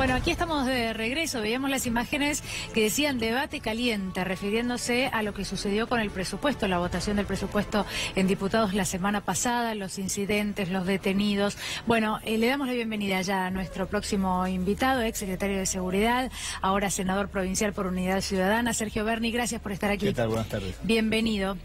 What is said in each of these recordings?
Bueno, aquí estamos de regreso. Veíamos las imágenes que decían debate caliente, refiriéndose a lo que sucedió con el presupuesto, la votación del presupuesto en diputados la semana pasada, los incidentes, los detenidos. Bueno, le damos la bienvenida ya a nuestro próximo invitado, ex secretario de Seguridad, ahora senador provincial por Unidad Ciudadana, Sergio Berni. Gracias por estar aquí. ¿Qué tal? Buenas tardes. Bienvenido.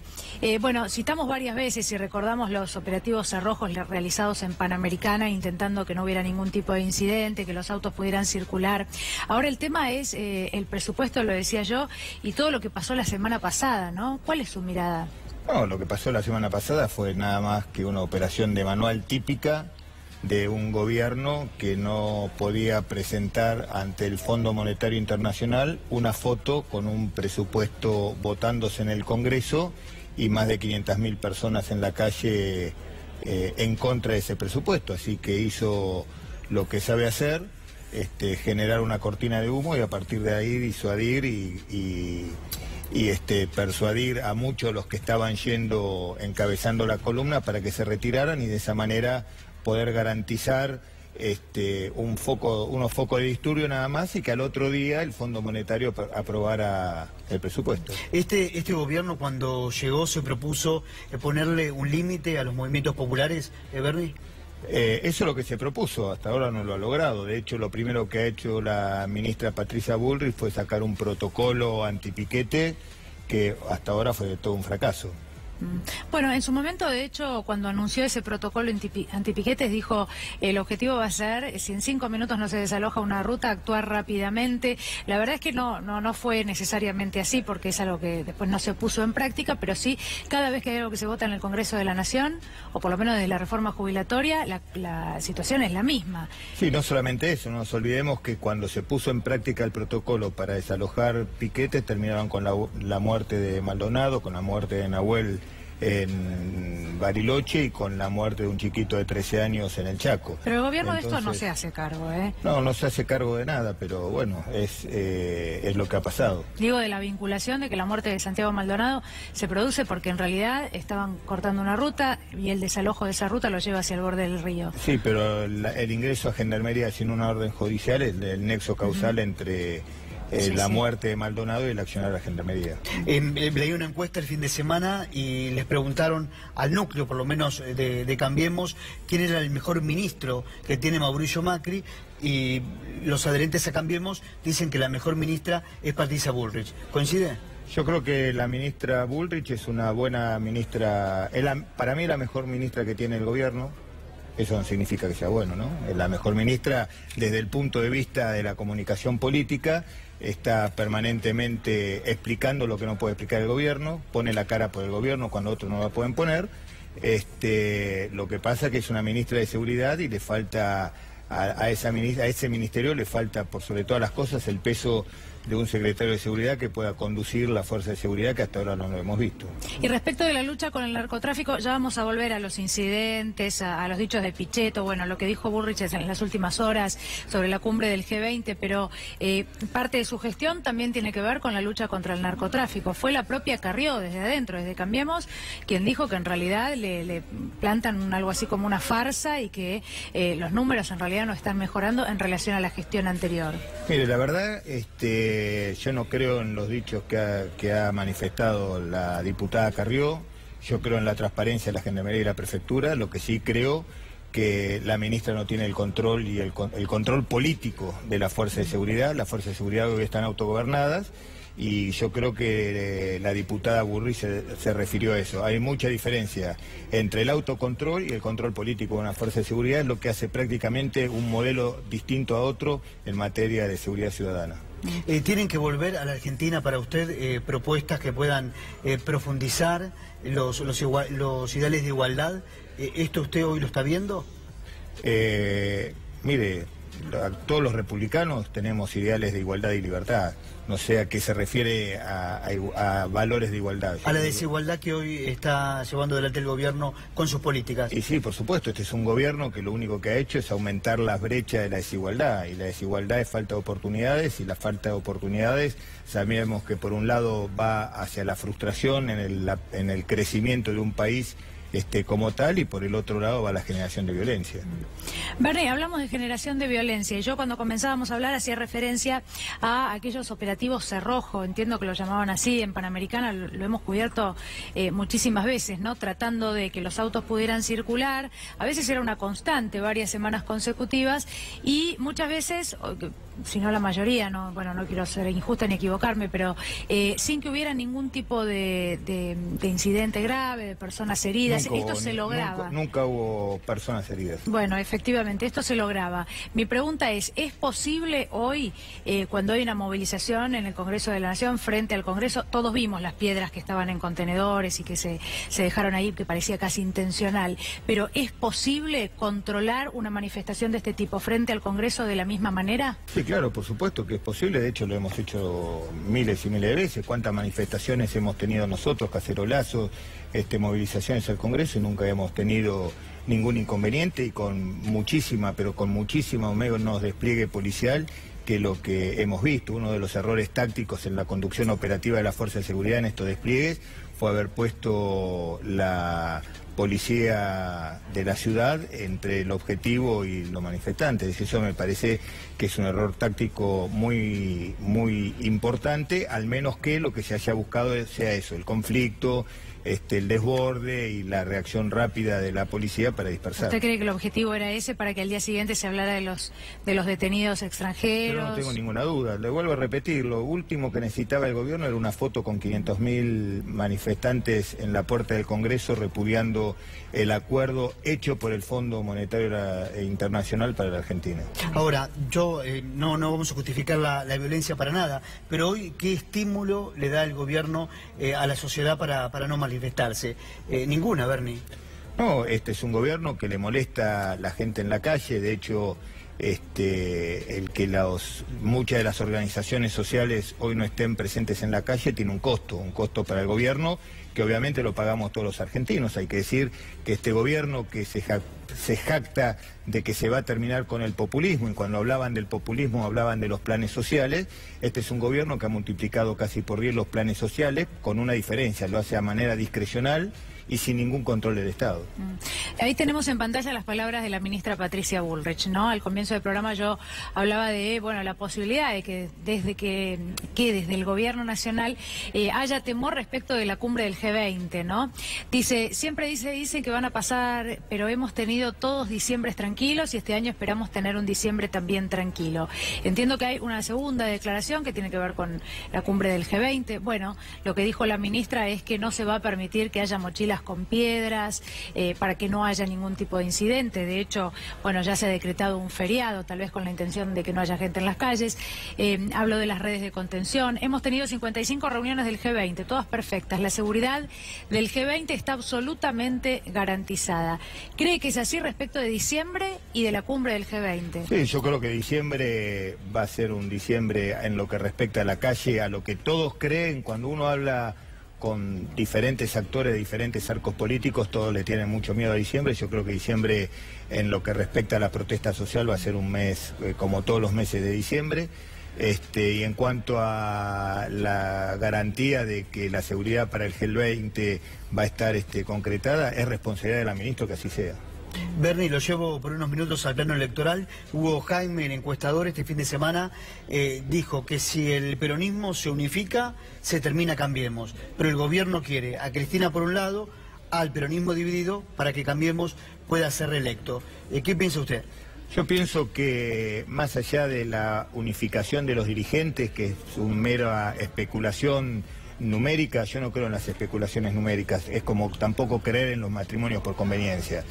Bueno, citamos varias veces y recordamos los operativos cerrojos realizados en Panamericana, intentando que no hubiera ningún tipo de incidente, que los autos pudieran circular. Ahora el tema es el presupuesto, lo decía yo, y todo lo que pasó la semana pasada, ¿no? ¿Cuál es su mirada? No, lo que pasó la semana pasada fue nada más que una operación de manual típica de un gobierno que no podía presentar ante el Fondo Monetario Internacional una foto con un presupuesto votándose en el Congreso y más de 500.000 personas en la calle en contra de ese presupuesto. Así que hizo lo que sabe hacer, generar una cortina de humo y a partir de ahí disuadir y persuadir a muchos de los que estaban encabezando la columna para que se retiraran y de esa manera poder garantizar unos focos de disturbio nada más y que al otro día el Fondo Monetario aprobara el presupuesto. Este gobierno cuando llegó se propuso ponerle un límite a los movimientos populares, Berni. Eso es lo que se propuso, hasta ahora no lo ha logrado. De hecho, lo primero que ha hecho la ministra Patricia Bullrich fue sacar un protocolo antipiquete que hasta ahora fue todo un fracaso. Bueno, en su momento, de hecho, cuando anunció ese protocolo antipiquetes, dijo el objetivo va a ser, si en 5 minutos no se desaloja una ruta, actuar rápidamente. La verdad es que no fue necesariamente así, porque es algo que después no se puso en práctica, pero sí, cada vez que hay algo que se vota en el Congreso de la Nación, o por lo menos de la reforma jubilatoria, la situación es la misma. Sí, no solamente eso, no nos olvidemos que cuando se puso en práctica el protocolo para desalojar piquetes, terminaron con la muerte de Maldonado, con la muerte de Nahuel en Bariloche y con la muerte de un chiquito de 13 años en el Chaco. Pero el gobierno de esto no se hace cargo, ¿eh? No se hace cargo de nada, pero bueno, es lo que ha pasado. Digo, de la vinculación de que la muerte de Santiago Maldonado se produce porque en realidad estaban cortando una ruta y el desalojo de esa ruta lo lleva hacia el borde del río. Sí, pero el ingreso a Gendarmería sin una orden judicial es el nexo causal entre la muerte de Maldonado y el accionar de la Gendarmería. Leí una encuesta el fin de semana y les preguntaron al núcleo, por lo menos de Cambiemos, quién era el mejor ministro que tiene Mauricio Macri, y los adherentes a Cambiemos dicen que la mejor ministra es Patricia Bullrich. ¿Coincide? Yo creo que la ministra Bullrich es una buena ministra, para mí la mejor ministra que tiene el gobierno. Eso no significa que sea bueno, ¿no? Es la mejor ministra desde el punto de vista de la comunicación política, está permanentemente explicando lo que no puede explicar el gobierno, pone la cara por el gobierno cuando otros no la pueden poner. Lo que pasa es que es una ministra de Seguridad y le falta a ese ministerio le falta, por sobre todas las cosas, el peso de un secretario de Seguridad que pueda conducir la fuerza de seguridad, que hasta ahora no lo hemos visto. Y respecto de la lucha con el narcotráfico, ya vamos a volver a los incidentes, a los dichos de Pichetto, bueno, lo que dijo Bullrich en las últimas horas sobre la cumbre del G20, pero parte de su gestión también tiene que ver con la lucha contra el narcotráfico. Fue la propia Carrió, desde adentro, desde Cambiemos, quien dijo que en realidad le plantan algo así como una farsa y que los números en realidad no están mejorando en relación a la gestión anterior. Mire, la verdad, yo no creo en los dichos que ha manifestado la diputada Carrió. Yo creo en la transparencia de la Gendarmería y la Prefectura. Lo que sí creo que la ministra no tiene el control y el control político de la Fuerza de Seguridad. Las Fuerzas de Seguridad hoy están autogobernadas y yo creo que la diputada Bullrich se refirió a eso. Hay mucha diferencia entre el autocontrol y el control político de una Fuerza de Seguridad, es lo que hace prácticamente un modelo distinto a otro en materia de seguridad ciudadana. ¿Tienen que volver a la Argentina para usted propuestas que puedan profundizar los ideales de igualdad? ¿Esto usted hoy lo está viendo? Mire, todos los republicanos tenemos ideales de igualdad y libertad. No sé a qué se refiere a valores de igualdad. A la desigualdad que hoy está llevando adelante el gobierno con sus políticas. Y sí, por supuesto, este es un gobierno que lo único que ha hecho es aumentar las brechas de la desigualdad. Y la desigualdad es falta de oportunidades, y la falta de oportunidades sabemos que por un lado va hacia la frustración en el crecimiento de un país como tal, y por el otro lado va la generación de violencia. Bernie, hablamos de generación de violencia, y yo cuando comenzábamos a hablar hacía referencia a aquellos operativos Cerrojo, entiendo que lo llamaban así, en Panamericana lo hemos cubierto muchísimas veces, ¿no? Tratando de que los autos pudieran circular, a veces era una constante, varias semanas consecutivas, y muchas veces, si no la mayoría, no quiero ser injusta ni equivocarme, pero sin que hubiera ningún tipo de incidente grave, de personas heridas, esto se lograba. Nunca hubo personas heridas. Bueno, efectivamente, esto se lograba. Mi pregunta ¿es posible hoy, cuando hay una movilización en el Congreso de la Nación, frente al Congreso, todos vimos las piedras que estaban en contenedores y que se dejaron ahí, que parecía casi intencional, pero ¿es posible controlar una manifestación de este tipo frente al Congreso de la misma manera? Sí, claro, por supuesto que es posible, de hecho lo hemos hecho miles y miles de veces. ¿Cuántas manifestaciones hemos tenido nosotros, cacerolazos, movilizaciones al Congreso, y nunca hemos tenido ningún inconveniente, y con muchísima, pero con muchísimo menos despliegue policial que lo que hemos visto? Uno de los errores tácticos en la conducción operativa de la Fuerza de Seguridad en estos despliegues fue haber puesto la policía de la ciudad entre el objetivo y los manifestantes. Eso me parece que es un error táctico muy, muy importante, al menos que lo que se haya buscado sea eso, el conflicto, el desborde y la reacción rápida de la policía para dispersar. ¿Usted cree que el objetivo era ese, para que al día siguiente se hablara de los detenidos extranjeros? Yo no tengo ninguna duda. Le vuelvo a repetir, lo último que necesitaba el gobierno era una foto con 500.000 manifestantes en la puerta del Congreso repudiando el acuerdo hecho por el Fondo Monetario Internacional para la Argentina. Ahora, no vamos a justificar la violencia para nada, pero hoy, ¿qué estímulo le da el gobierno a la sociedad para no manifestarse? Ninguna, Bernie. No, este es un gobierno que le molesta a la gente en la calle. De hecho, el que muchas de las organizaciones sociales hoy no estén presentes en la calle tiene un costo para el gobierno, que obviamente lo pagamos todos los argentinos. Hay que decir que este gobierno que se jacta de que se va a terminar con el populismo, y cuando hablaban del populismo hablaban de los planes sociales, este es un gobierno que ha multiplicado casi por 10 los planes sociales, con una diferencia: lo hace a manera discrecional y sin ningún control del Estado. Ahí tenemos en pantalla las palabras de la ministra Patricia Bullrich, ¿no? Al comienzo del programa yo hablaba de, la posibilidad de que desde el gobierno nacional haya temor respecto de la cumbre del G20, ¿no? Siempre dicen que van a pasar, pero hemos tenido todos diciembres tranquilos y este año esperamos tener un diciembre también tranquilo. Entiendo que hay una segunda declaración que tiene que ver con la cumbre del G20. Bueno, lo que dijo la ministra es que no se va a permitir que haya mochilas con piedras, para que no haya ningún tipo de incidente. De hecho, ya se ha decretado un feriado, tal vez con la intención de que no haya gente en las calles. Hablo de las redes de contención. Hemos tenido 55 reuniones del G20, todas perfectas. La seguridad del G20 está absolutamente garantizada. ¿Cree que es así respecto de diciembre y de la cumbre del G20? Sí, yo creo que diciembre va a ser un diciembre en lo que respecta a la calle, a lo que todos creen. Cuando uno habla con diferentes actores de diferentes arcos políticos, todos le tienen mucho miedo a diciembre. Yo creo que diciembre, en lo que respecta a la protesta social, va a ser un mes como todos los meses de diciembre. Y en cuanto a la garantía de que la seguridad para el G20 va a estar concretada, es responsabilidad de la ministra que así sea. Bernie, lo llevo por unos minutos al plano electoral. Hugo Jaime, el encuestador, este fin de semana dijo que si el peronismo se unifica, se termina Cambiemos. Pero el gobierno quiere a Cristina por un lado, al peronismo dividido, para que Cambiemos pueda ser reelecto. ¿Qué piensa usted? Yo pienso que más allá de la unificación de los dirigentes, que es una mera especulación numérica, yo no creo en las especulaciones numéricas. Es como tampoco creer en los matrimonios por conveniencia.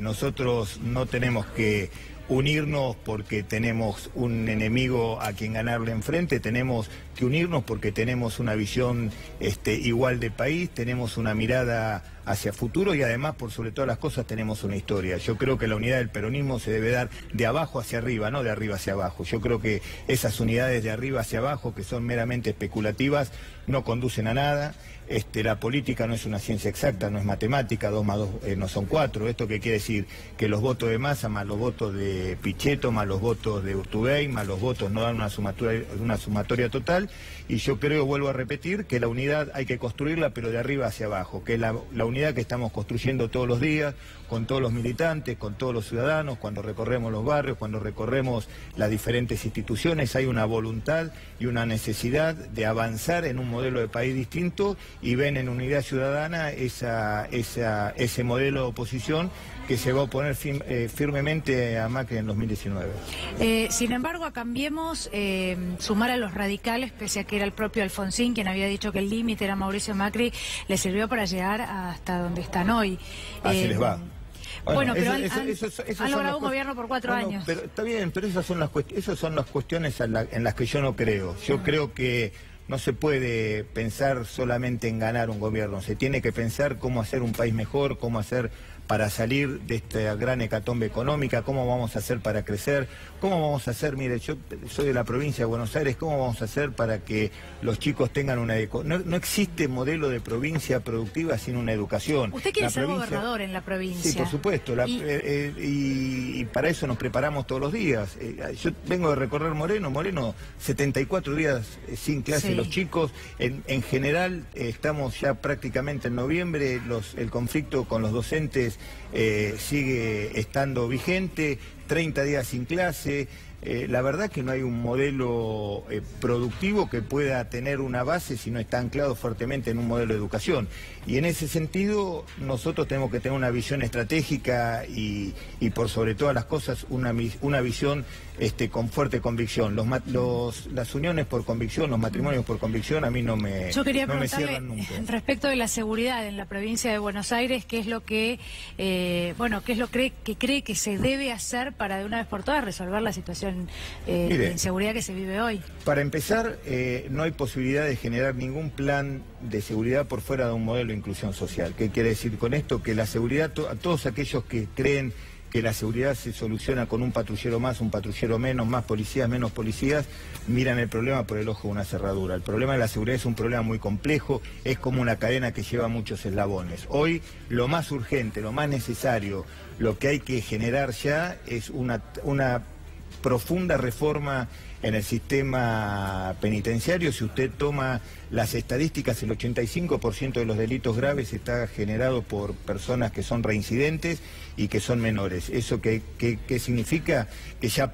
Nosotros no tenemos que unirnos porque tenemos un enemigo a quien ganarle enfrente, tenemos que unirnos porque tenemos una visión igual de país, tenemos una mirada hacia futuro y además, por sobre todas las cosas, tenemos una historia. Yo creo que la unidad del peronismo se debe dar de abajo hacia arriba, no de arriba hacia abajo. Yo creo que esas unidades de arriba hacia abajo, que son meramente especulativas, no conducen a nada. la política no es una ciencia exacta, no es matemática, 2 más 2 no son 4. ¿Esto qué quiere decir? Que los votos de Massa más los votos de Pichetto más los votos de Urtubey más los votos no dan una sumatoria total, y yo creo, vuelvo a repetir, que la unidad hay que construirla pero de arriba hacia abajo, que es la unidad que estamos construyendo todos los días, con todos los militantes, con todos los ciudadanos, cuando recorremos los barrios, cuando recorremos las diferentes instituciones, hay una voluntad y una necesidad de avanzar en un modelo de país distinto, y ven en Unidad Ciudadana ese modelo de oposición que se va a oponer firmemente a Macri en 2019. Sin embargo, a Cambiemos, sumar a los radicales, pese a que era el propio Alfonsín quien había dicho que el límite era Mauricio Macri, le sirvió para llegar hasta donde están hoy. Así les va. Bueno, pero han logrado un gobierno por 4 años. Pero, está bien, pero esas son las cuestiones en las que yo no creo. Yo creo que no se puede pensar solamente en ganar un gobierno, se tiene que pensar cómo hacer un país mejor, cómo hacer para salir de esta gran hecatombe económica, cómo vamos a hacer para crecer, cómo vamos a hacer, mire, yo soy de la provincia de Buenos Aires, cómo vamos a hacer para que los chicos tengan una educación. No existe modelo de provincia productiva sin una educación. Usted quiere ser gobernador en la provincia. Sí, por supuesto, y para eso nos preparamos todos los días. Yo vengo de recorrer Moreno, 74 días sin clase, sí. Los chicos, en general, estamos ya prácticamente en noviembre, el conflicto con los docentes sigue estando vigente, 30 días sin clase. La verdad que no hay un modelo productivo que pueda tener una base si no está anclado fuertemente en un modelo de educación. Y en ese sentido nosotros tenemos que tener una visión estratégica y por sobre todas las cosas una visión con fuerte convicción. Las uniones por convicción, los matrimonios por convicción a mí no me cierran nunca. Respecto de la seguridad en la provincia de Buenos Aires, ¿qué es lo que cree que se debe hacer para de una vez por todas resolver la situación de inseguridad que se vive hoy? Para empezar, no hay posibilidad de generar ningún plan de seguridad por fuera de un modelo de inclusión social. ¿Qué quiere decir con esto? Que la seguridad, a todos aquellos que creen que la seguridad se soluciona con un patrullero más, un patrullero menos, más policías, menos policías, miran el problema por el ojo de una cerradura. El problema de la seguridad es un problema muy complejo, es como una cadena que lleva muchos eslabones. Hoy lo más urgente, lo más necesario, lo que hay que generar ya es una profunda reforma en el sistema penitenciario. Si usted toma las estadísticas, el 85% de los delitos graves está generado por personas que son reincidentes y que son menores. ¿Eso qué significa? Que ya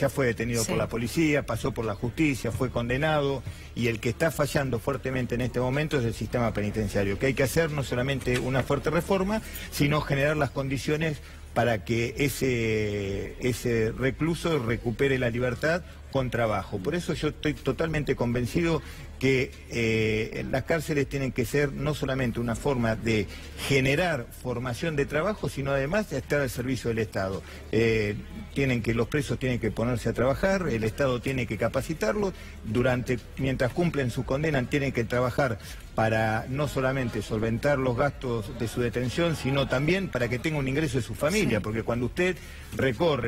fue detenido por la policía, pasó por la justicia, fue condenado, y el que está fallando fuertemente en este momento es el sistema penitenciario. Que hay que hacer no solamente una fuerte reforma, sino generar las condiciones para que ese recluso recupere la libertad con trabajo. Por eso yo estoy totalmente convencido que las cárceles tienen que ser no solamente una forma de generar formación de trabajo, sino además de estar al servicio del Estado. Los presos tienen que ponerse a trabajar, el Estado tiene que capacitarlos, mientras cumplen su condena tienen que trabajar para no solamente solventar los gastos de su detención, sino también para que tenga un ingreso de su familia, sí. Porque cuando usted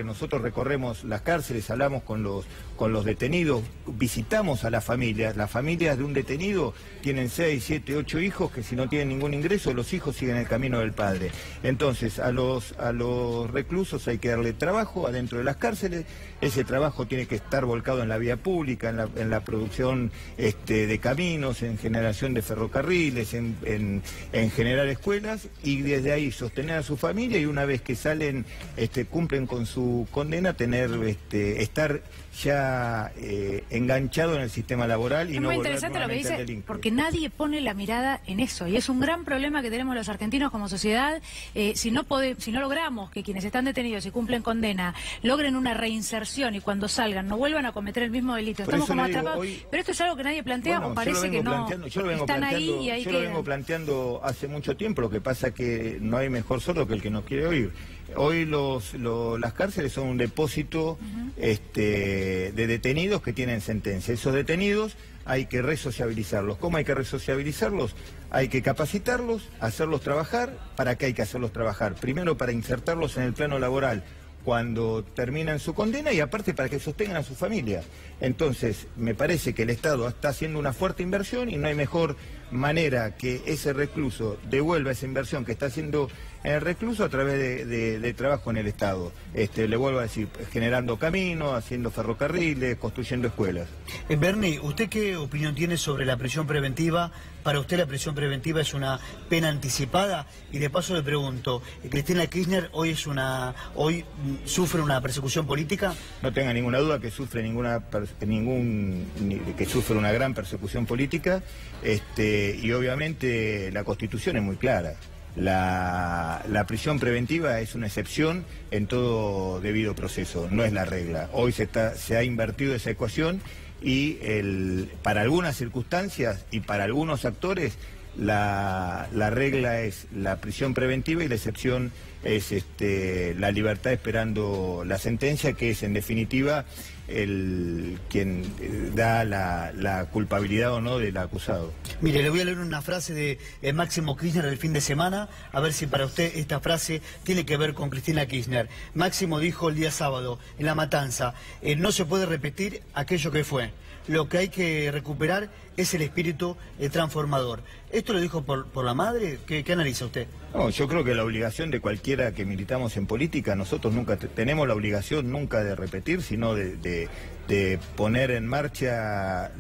nosotros recorremos las cárceles, hablamos con los detenidos, visitamos a las familias de un detenido tienen 6, 7, 8 hijos que si no tienen ningún ingreso, los hijos siguen el camino del padre. Entonces, a los reclusos hay que darle trabajo adentro de las cárceles, ese trabajo tiene que estar volcado en la vía pública, en la producción de caminos, en generación de ferrocarriles, en generar escuelas, y desde ahí sostener a su familia, y una vez que salen, cumplen con su condena, estar ya enganchado en el sistema laboral y es no muy volver interesante lo que dice, delincuente. porque nadie pone la mirada en eso, y es un gran problema que tenemos los argentinos como sociedad. Si no logramos que quienes están detenidos y cumplen condena logren una reinserción y cuando salgan no vuelvan a cometer el mismo delito, estamos como atrapados. Pero esto es algo que nadie plantea, o parece que no. Están ahí y ahí quedan. Yo lo vengo planteando hace mucho tiempo, lo que pasa que no hay mejor sordo que el que no quiere oír. Hoy las cárceles son un depósito de detenidos que tienen sentencia. Esos detenidos hay que resociabilizarlos. ¿Cómo hay que resociabilizarlos? Hay que capacitarlos, hacerlos trabajar. ¿Para qué hay que hacerlos trabajar? Primero, para insertarlos en el plano laboral cuando terminan su condena, y aparte para que sostengan a su familia. Entonces, me parece que el Estado está haciendo una fuerte inversión y no hay mejor manera que ese recluso devuelva esa inversión que está haciendo en el recluso a través de trabajo en el Estado. Le vuelvo a decir, generando caminos, haciendo ferrocarriles, construyendo escuelas. Bernie, ¿usted qué opinión tiene sobre la prisión preventiva? ¿Para usted la prisión preventiva es una pena anticipada? Y de paso le pregunto, ¿Cristina Kirchner hoy sufre una persecución política? No tenga ninguna duda que sufre que sufre una gran persecución política, y obviamente la Constitución es muy clara. La prisión preventiva es una excepción en todo debido proceso, no es la regla. Hoy se ha invertido esa ecuación y para algunas circunstancias y para algunos actores la regla es la prisión preventiva y la excepción es la libertad esperando la sentencia, que es en definitiva quien da la culpabilidad o no del acusado. Mire, le voy a leer una frase de Máximo Kirchner del fin de semana, a ver si para usted esta frase tiene que ver con Cristina Kirchner. Máximo dijo el día sábado, en La Matanza, no se puede repetir aquello que fue. Lo que hay que recuperar es el espíritu transformador. ¿Esto lo dijo por la madre? ¿Qué analiza usted? No, yo creo que la obligación de cualquiera que militamos en política, nosotros nunca tenemos la obligación nunca de repetir, sino de poner en marcha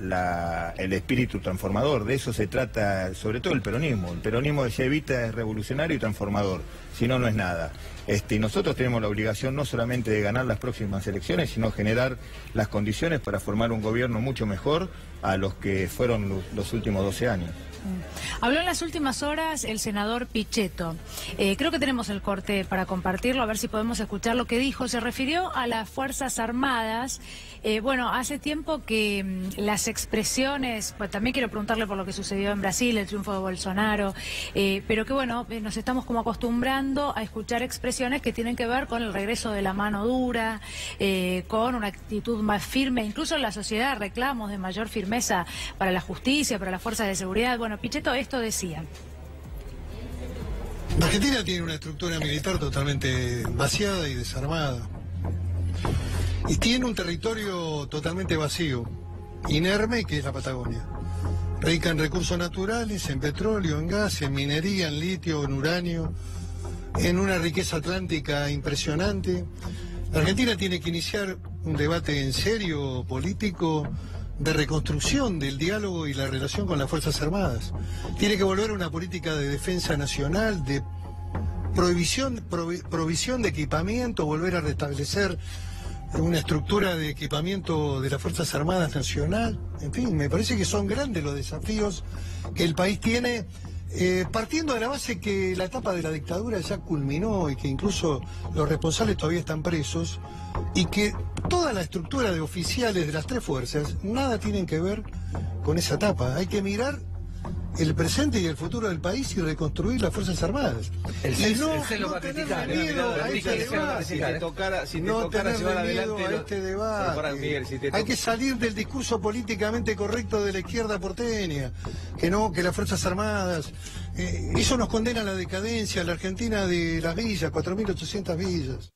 el espíritu transformador. De eso se trata, sobre todo el peronismo. El peronismo de Evita es revolucionario y transformador, si no, no es nada. Y nosotros tenemos la obligación no solamente de ganar las próximas elecciones, sino generar las condiciones para formar un gobierno mucho mejor a los que fueron los últimos 12 años. Habló en las últimas horas el senador Pichetto. Creo que tenemos el corte para compartirlo, a ver si podemos escuchar lo que dijo. Se refirió a las Fuerzas Armadas. Bueno, hace tiempo que las expresiones, pues también quiero preguntarle por lo que sucedió en Brasil, el triunfo de Bolsonaro, pero que bueno, nos estamos como acostumbrando a escuchar expresiones que tienen que ver con el regreso de la mano dura, con una actitud más firme, incluso en la sociedad reclamos de mayor firmeza para la justicia, para las fuerzas de seguridad. Bueno, Pichetto esto decía. Argentina tiene una estructura militar totalmente vaciada y desarmada. Y tiene un territorio totalmente vacío, inerme, que es la Patagonia. Rica en recursos naturales, en petróleo, en gas, en minería, en litio, en uranio, en una riqueza atlántica impresionante. La Argentina tiene que iniciar un debate en serio político de reconstrucción del diálogo y la relación con las Fuerzas Armadas. Tiene que volver a una política de defensa nacional, de provisión de equipamiento, volver a restablecer una estructura de equipamiento de las Fuerzas Armadas nacional. En fin, me parece que son grandes los desafíos que el país tiene, partiendo de la base que la etapa de la dictadura ya culminó y que incluso los responsables todavía están presos, y que toda la estructura de oficiales de las tres fuerzas nada tienen que ver con esa etapa. Hay que mirar el presente y el futuro del país y reconstruir las Fuerzas Armadas. El celo va a criticar, si te tocara llevar adelante este debate. Hay que salir del discurso políticamente correcto de la izquierda porteña, que las Fuerzas Armadas, eso nos condena a la decadencia, a la Argentina de las villas, 4.800 villas.